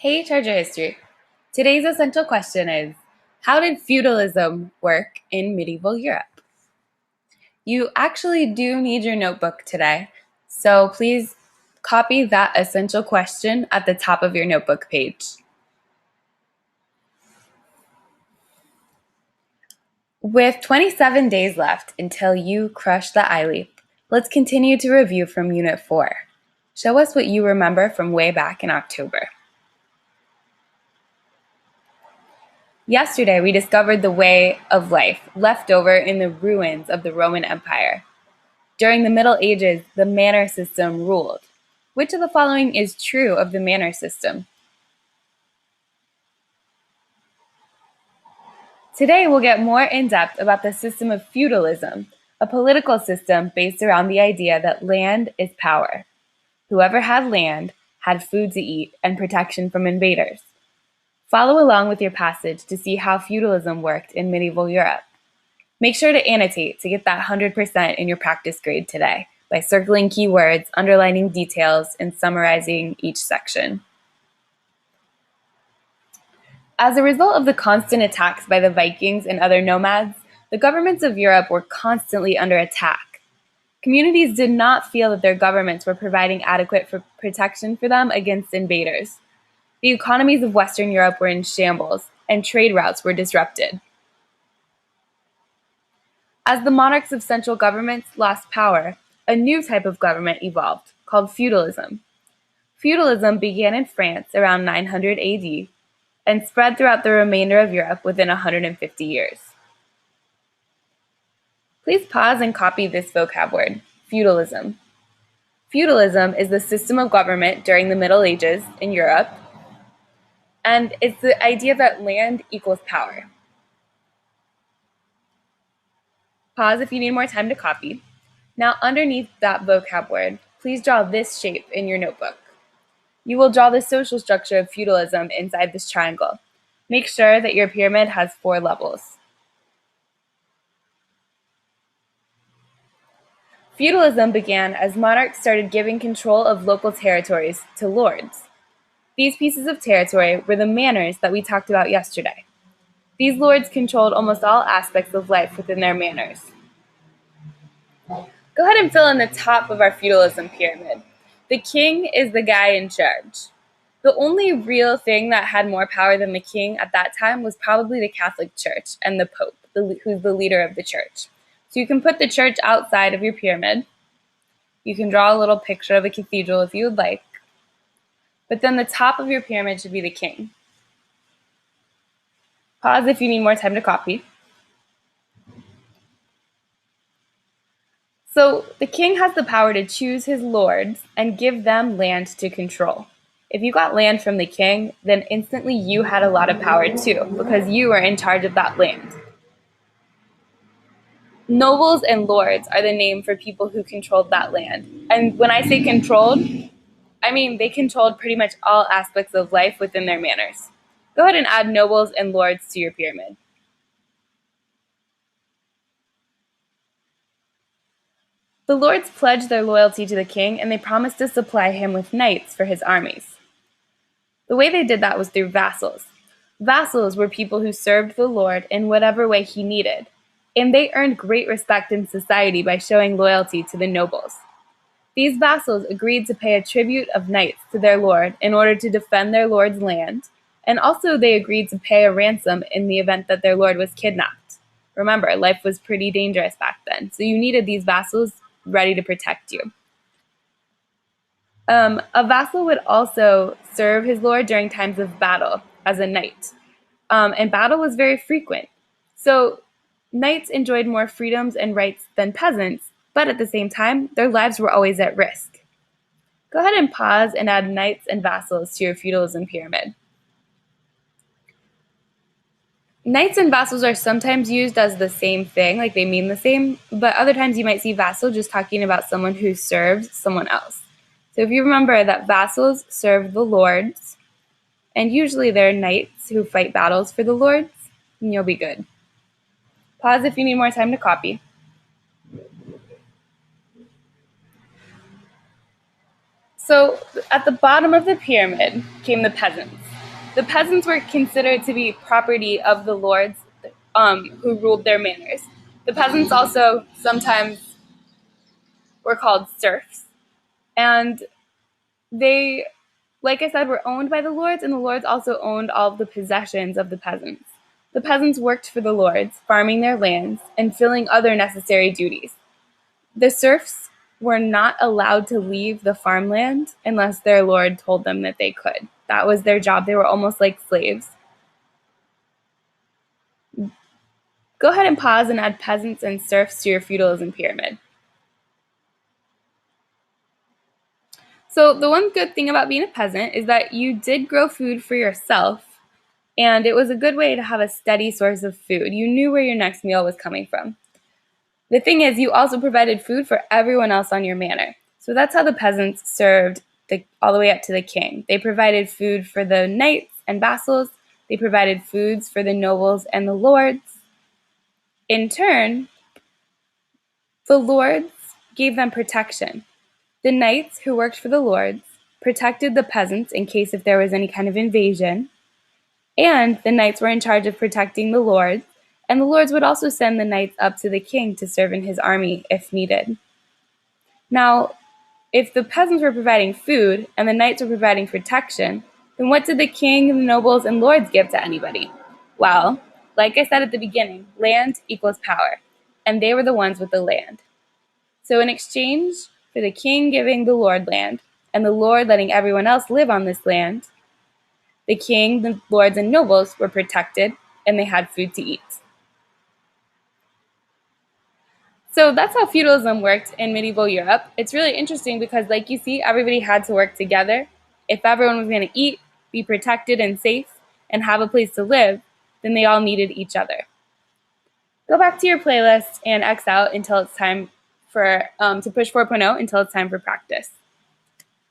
Hey, Treasure History. Today's essential question is, how did feudalism work in medieval Europe? You actually do need your notebook today, so please copy that essential question at the top of your notebook page. With 27 days left until you crush the eye leap, let's continue to review from Unit 4. Show us what you remember from way back in October. Yesterday, we discovered the way of life left over in the ruins of the Roman Empire. During the Middle Ages, the manor system ruled. Which of the following is true of the manor system? Today, we'll get more in-depth about the system of feudalism, a political system based around the idea that land is power. Whoever had land had food to eat and protection from invaders. Follow along with your passage to see how feudalism worked in medieval Europe. Make sure to annotate to get that 100% in your practice grade today by circling keywords, underlining details, and summarizing each section. As a result of the constant attacks by the Vikings and other nomads, the governments of Europe were constantly under attack. Communities did not feel that their governments were providing adequate protection for them against invaders. The economies of Western Europe were in shambles, and trade routes were disrupted. As the monarchs of central governments lost power, a new type of government evolved, called feudalism. Feudalism began in France around 900 AD and spread throughout the remainder of Europe within 150 years. Please pause and copy this vocab word, feudalism. Feudalism is the system of government during the Middle Ages in Europe, and it's the idea that land equals power. Pause if you need more time to copy. Now, underneath that vocab word, please draw this shape in your notebook. You will draw the social structure of feudalism inside this triangle. Make sure that your pyramid has 4 levels. Feudalism began as monarchs started giving control of local territories to lords. These pieces of territory were the manors that we talked about yesterday. These lords controlled almost all aspects of life within their manors. Go ahead and fill in the top of our feudalism pyramid. The king is the guy in charge. The only real thing that had more power than the king at that time was probably the Catholic Church and the Pope, who's the leader of the church. So you can put the church outside of your pyramid. You can draw a little picture of a cathedral if you would like. But then the top of your pyramid should be the king. Pause if you need more time to copy. So the king has the power to choose his lords and give them land to control. If you got land from the king, then instantly you had a lot of power too, because you were in charge of that land. Nobles and lords are the name for people who controlled that land. And when I say controlled, I mean they controlled pretty much all aspects of life within their manors. Go ahead and add nobles and lords to your pyramid. The lords pledged their loyalty to the king, and they promised to supply him with knights for his armies. The way they did that was through vassals. Vassals were people who served the lord in whatever way he needed, and they earned great respect in society by showing loyalty to the nobles. These vassals agreed to pay a tribute of knights to their lord in order to defend their lord's land, and also they agreed to pay a ransom in the event that their lord was kidnapped. Remember, life was pretty dangerous back then, so you needed these vassals ready to protect you. A vassal would also serve his lord during times of battle as a knight, and battle was very frequent. So knights enjoyed more freedoms and rights than peasants, but at the same time, their lives were always at risk. Go ahead and pause and add knights and vassals to your feudalism pyramid. Knights and vassals are sometimes used as the same thing, like they mean the same, but other times you might see vassal just talking about someone who serves someone else. So if you remember that vassals serve the lords, and usually they're knights who fight battles for the lords, then you'll be good. Pause if you need more time to copy. So at the bottom of the pyramid came the peasants. The peasants were considered to be property of the lords who ruled their manors. The peasants also sometimes were called serfs, and they, like I said, were owned by the lords, and the lords also owned all of the possessions of the peasants. The peasants worked for the lords, farming their lands and filling other necessary duties. The serfs were not allowed to leave the farmland unless their lord told them that they could. That was their job. They were almost like slaves. Go ahead and pause and add peasants and serfs to your feudalism pyramid. So the one good thing about being a peasant is that you did grow food for yourself, and it was a good way to have a steady source of food. You knew where your next meal was coming from. The thing is, you also provided food for everyone else on your manor. So that's how the peasants served all the way up to the king. They provided food for the knights and vassals. They provided foods for the nobles and the lords. In turn, the lords gave them protection. The knights who worked for the lords protected the peasants in case if there was any kind of invasion. And the knights were in charge of protecting the lords, and the lords would also send the knights up to the king to serve in his army if needed. Now, if the peasants were providing food and the knights were providing protection, then what did the king, the nobles, and lords give to anybody? Well, like I said at the beginning, land equals power, and they were the ones with the land. So in exchange for the king giving the lord land, and the lord letting everyone else live on this land, the king, the lords, and nobles were protected, and they had food to eat. So that's how feudalism worked in medieval Europe. It's really interesting because, like you see, everybody had to work together. If everyone was going to eat, be protected and safe, and have a place to live, then they all needed each other. Go back to your playlist and X out until it's time for to push 4.0 until it's time for practice.